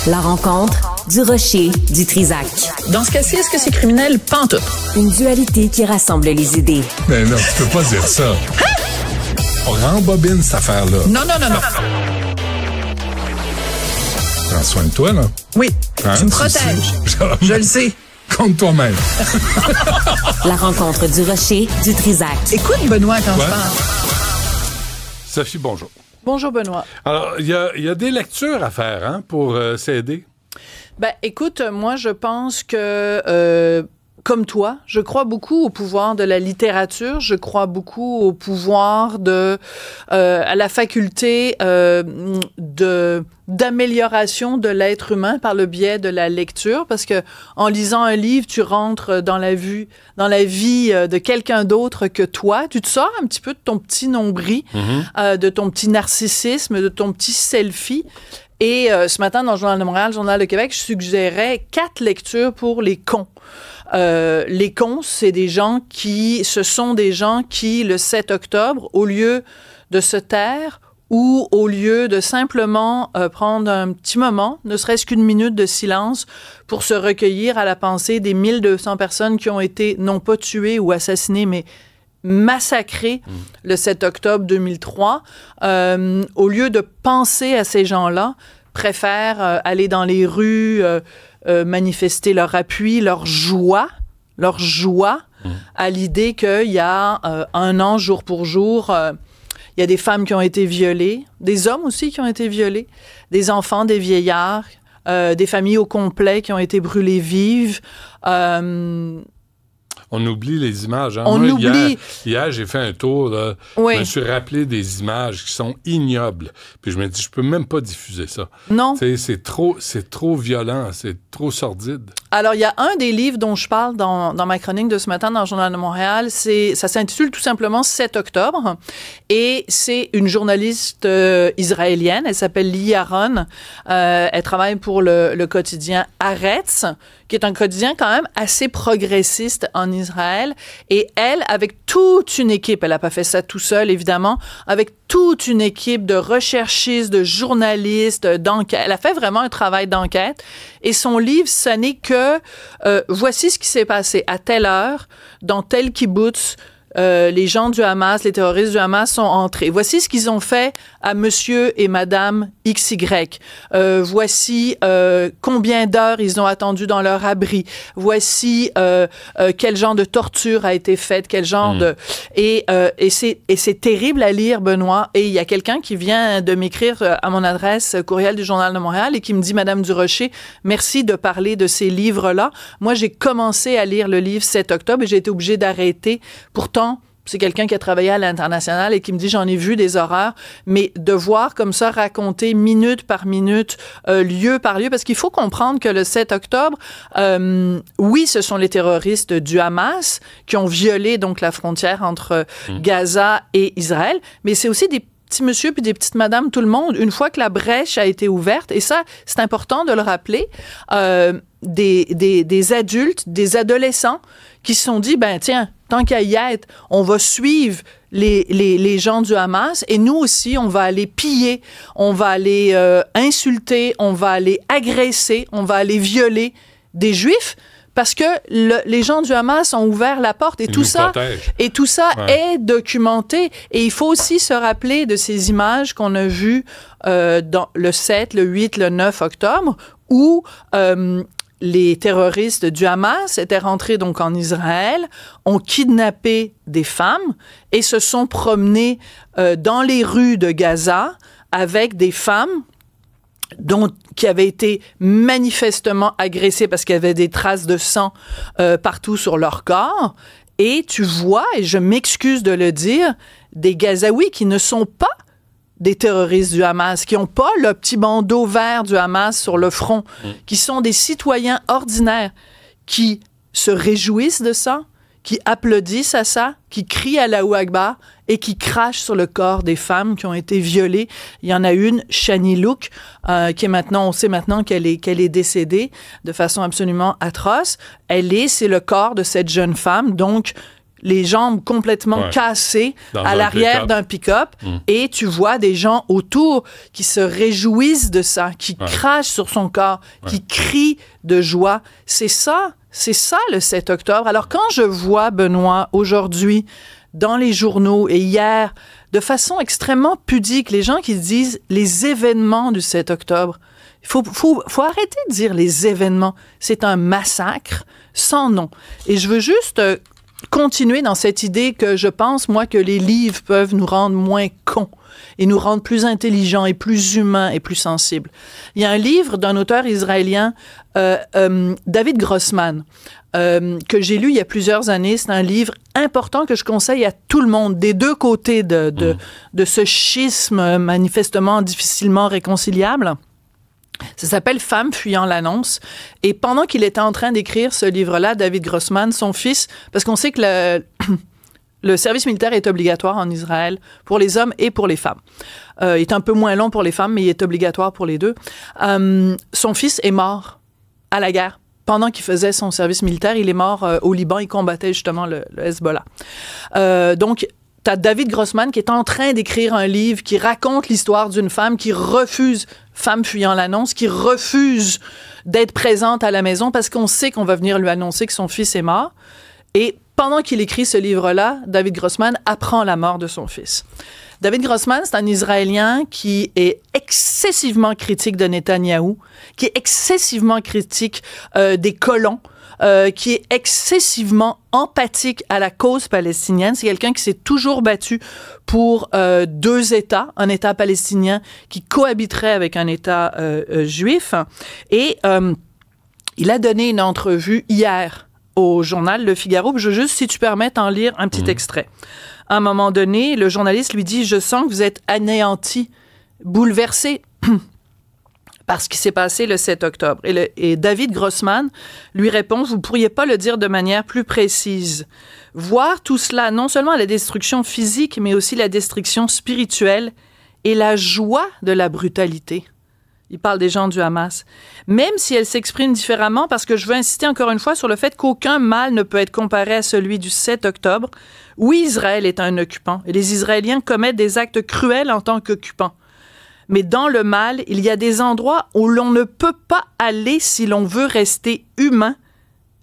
La rencontre du rocher du Trisac. Dans ce cas-ci, est-ce que c'est criminel? Pantoute. Une dualité qui rassemble les idées. Mais non, tu peux pas dire ça. On rembobine cette affaire-là. Non. Prends soin de toi, là. Oui, Hein, tu me tu protèges. Je le sais. Compte toi-même. La rencontre du rocher du Trisac. Écoute, Benoît, quand Ouais. je parle. Sophie, bonjour. Bonjour, Benoît. Alors, il y a des lectures à faire hein, pour s'aider. Ben, écoute, moi, je pense que, comme toi, je crois beaucoup au pouvoir de la littérature. Je crois beaucoup au pouvoir à la faculté d'amélioration de l'être humain par le biais de la lecture, parce que en lisant un livre, tu rentres dans la vie de quelqu'un d'autre que toi. Tu te sors un petit peu de ton petit nombril, de ton petit narcissisme, de ton petit selfie. Et ce matin, dans le Journal de Montréal, le Journal de Québec, je suggérais 4 lectures pour les cons. Les cons, ce sont des gens qui, le 7 octobre, au lieu de se taire ou au lieu de simplement prendre un petit moment, ne serait-ce qu'une minute de silence pour se recueillir à la pensée des 1200 personnes qui ont été non pas tuées ou assassinées, mais massacrés le 7 octobre 2003, au lieu de penser à ces gens-là, préfèrent aller dans les rues, manifester leur appui, leur joie à l'idée qu'il y a un an, jour pour jour, il y a des femmes qui ont été violées, des hommes aussi qui ont été violés, des enfants, des vieillards, des familles au complet qui ont été brûlées vives. On oublie les images. Hein? On oublie. Hier, j'ai fait un tour. Là, oui. Je me suis rappelé des images qui sont ignobles. Puis je me dis, je peux même pas diffuser ça. Non. C'est trop violent, c'est trop sordide. Alors, il y a un des livres dont je parle dans ma chronique de ce matin dans le Journal de Montréal. Ça s'intitule tout simplement 7 octobre. Et c'est une journaliste israélienne. Elle s'appelle Li Yaron. Elle travaille pour le quotidien Haaretz, qui est un quotidien quand même assez progressiste en Israël. Et elle, avec toute une équipe, elle n'a pas fait ça tout seul, évidemment, avec toute une équipe de recherchistes, de journalistes, d'enquête. Elle a fait vraiment un travail d'enquête. Et son livre, ce n'est que voici ce qui s'est passé à telle heure, dans tel kibbutz. Les gens du Hamas, les terroristes du Hamas sont entrés. Voici ce qu'ils ont fait à monsieur et madame XY. Voici combien d'heures ils ont attendu dans leur abri. Voici quel genre de torture a été faite, quel genre de... Et c'est terrible à lire, Benoît. Et il y a quelqu'un qui vient de m'écrire à mon adresse courriel du Journal de Montréal et qui me dit, Madame Durocher, merci de parler de ces livres-là. Moi, j'ai commencé à lire le livre 7 octobre et j'ai été obligée d'arrêter. Pourtant, c'est quelqu'un qui a travaillé à l'international et qui me dit, j'en ai vu des horreurs, mais de voir comme ça raconter minute par minute, lieu par lieu, parce qu'il faut comprendre que le 7 octobre, oui, ce sont les terroristes du Hamas qui ont violé donc la frontière entre Gaza et Israël, mais c'est aussi des petits monsieur puis des petites madames, tout le monde, une fois que la brèche a été ouverte, et ça, c'est important de le rappeler, des adultes, des adolescents qui se sont dit, ben tiens, tant qu'à y être, on va suivre les gens du Hamas et nous aussi, on va aller piller, on va aller insulter, on va aller agresser, on va aller violer des Juifs parce que les gens du Hamas ont ouvert la porte et tout ça est documenté. Et il faut aussi se rappeler de ces images qu'on a vues dans le 7, le 8, le 9 octobre où les terroristes du Hamas étaient rentrés donc en Israël, ont kidnappé des femmes et se sont promenés dans les rues de Gaza avec des femmes qui avaient été manifestement agressées parce qu'il y avait des traces de sang partout sur leur corps. Et tu vois, et je m'excuse de le dire, des Gazaouis qui ne sont pas des terroristes du Hamas, qui n'ont pas le petit bandeau vert du Hamas sur le front, qui sont des citoyens ordinaires, qui se réjouissent de ça, qui applaudissent à ça, qui crient Allahu Akbar et qui crachent sur le corps des femmes qui ont été violées. Il y en a une, Shani Louk, qui est maintenant, on sait maintenant qu'elle est décédée de façon absolument atroce. C'est le corps de cette jeune femme, donc les jambes complètement cassées à l'arrière d'un pick-up et tu vois des gens autour qui se réjouissent de ça, qui crachent sur son corps, qui crient de joie. C'est ça le 7 octobre. Alors quand je vois, Benoît, aujourd'hui, dans les journaux et hier, de façon extrêmement pudique, les gens qui disent les événements du 7 octobre, il faut arrêter de dire les événements. C'est un massacre sans nom. Et je veux juste continuer dans cette idée que je pense, moi, que les livres peuvent nous rendre moins cons et nous rendre plus intelligents et plus humains et plus sensibles. Il y a un livre d'un auteur israélien, David Grossman, que j'ai lu il y a plusieurs années. C'est un livre important que je conseille à tout le monde, des deux côtés de ce schisme manifestement difficilement réconciliable. Ça s'appelle « Femme fuyant l'annonce ». Et pendant qu'il était en train d'écrire ce livre-là, David Grossman, son fils, parce qu'on sait que le service militaire est obligatoire en Israël pour les hommes et pour les femmes. Il est un peu moins long pour les femmes, mais il est obligatoire pour les deux. Son fils est mort à la guerre. Pendant qu'il faisait son service militaire, il est mort au Liban. Il combattait justement le Hezbollah. Donc, t'as David Grossman qui est en train d'écrire un livre qui raconte l'histoire d'une femme qui refuse, femme fuyant l'annonce, qui refuse d'être présente à la maison parce qu'on sait qu'on va venir lui annoncer que son fils est mort. Et pendant qu'il écrit ce livre-là, David Grossman apprend la mort de son fils. David Grossman, c'est un Israélien qui est excessivement critique de Netanyahou, qui est excessivement critique des colons, qui est excessivement empathique à la cause palestinienne. C'est quelqu'un qui s'est toujours battu pour deux États, un État palestinien qui cohabiterait avec un État juif. Et il a donné une entrevue hier au journal Le Figaro. Je veux juste, si tu permets, t'en lire un petit extrait. À un moment donné, le journaliste lui dit « Je sens que vous êtes anéanti, bouleversé » par ce qui s'est passé le 7 octobre. Et David Grossman lui répond « Vous ne pourriez pas le dire de manière plus précise. Voir tout cela, non seulement la destruction physique, mais aussi la destruction spirituelle et la joie de la brutalité. » Il parle des gens du Hamas. Même si elle s'exprime différemment, parce que je veux insister encore une fois sur le fait qu'aucun mal ne peut être comparé à celui du 7 octobre. Oui, Israël est un occupant et les Israéliens commettent des actes cruels en tant qu'occupants. Mais dans le mal, il y a des endroits où l'on ne peut pas aller si l'on veut rester humain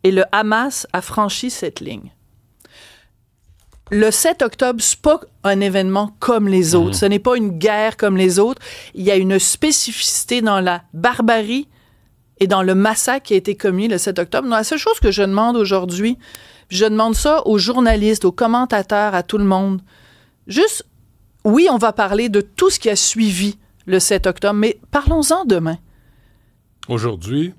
et le Hamas a franchi cette ligne. Le 7 octobre, c'est pas un événement comme les autres. Ce n'est pas une guerre comme les autres. Il y a une spécificité dans la barbarie et dans le massacre qui a été commis le 7 octobre. Non, la seule chose que je demande aujourd'hui, je demande ça aux journalistes, aux commentateurs, à tout le monde. Juste, oui, on va parler de tout ce qui a suivi le 7 octobre, mais parlons-en demain. Aujourd'hui,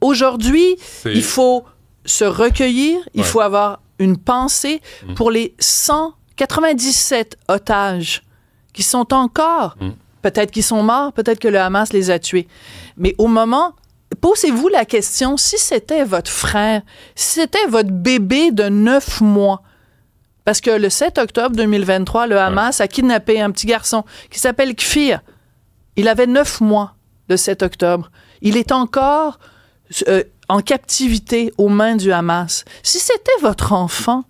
il faut se recueillir, il faut avoir une pensée pour les 197 otages qui sont encore, peut-être qu'ils sont morts, peut-être que le Hamas les a tués. Mais au moment, posez-vous la question, si c'était votre frère, si c'était votre bébé de 9 mois, parce que le 7 octobre 2023, le Hamas a kidnappé un petit garçon qui s'appelle Kfir. Il avait 9 mois le 7 octobre. Il est encore en captivité aux mains du Hamas. Si c'était votre enfant,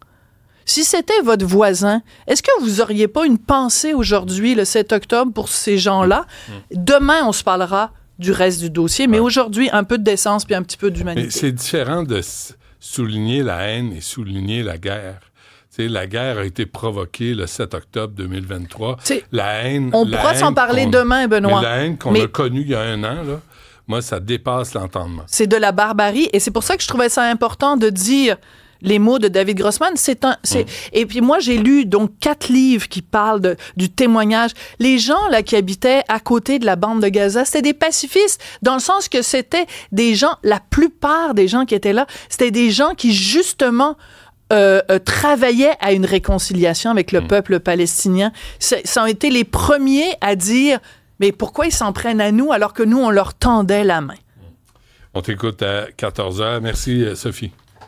si c'était votre voisin, est-ce que vous auriez pas une pensée aujourd'hui, le 7 octobre, pour ces gens-là? Demain, on se parlera du reste du dossier, mais aujourd'hui, un peu de décence puis un petit peu d'humanité. Mais c'est différent de souligner la haine et souligner la guerre. T'sais, la guerre a été provoquée le 7 octobre 2023. La haine... On pourra s'en parler demain, Benoît. Mais la haine qu'on a connue il y a un an, là, moi, ça dépasse l'entendement. C'est de la barbarie, et c'est pour ça que je trouvais ça important de dire les mots de David Grossman. Et puis moi, j'ai lu donc 4 livres qui parlent du témoignage. Les gens là qui habitaient à côté de la bande de Gaza, c'était des pacifistes, dans le sens que c'était des gens, la plupart des gens qui étaient là, c'était des gens qui, justement... travaillaient à une réconciliation avec le peuple palestinien. Ça ont été les premiers à dire mais pourquoi ils s'en prennent à nous alors que nous, on leur tendait la main? On t'écoute à 14h. Merci, Sophie.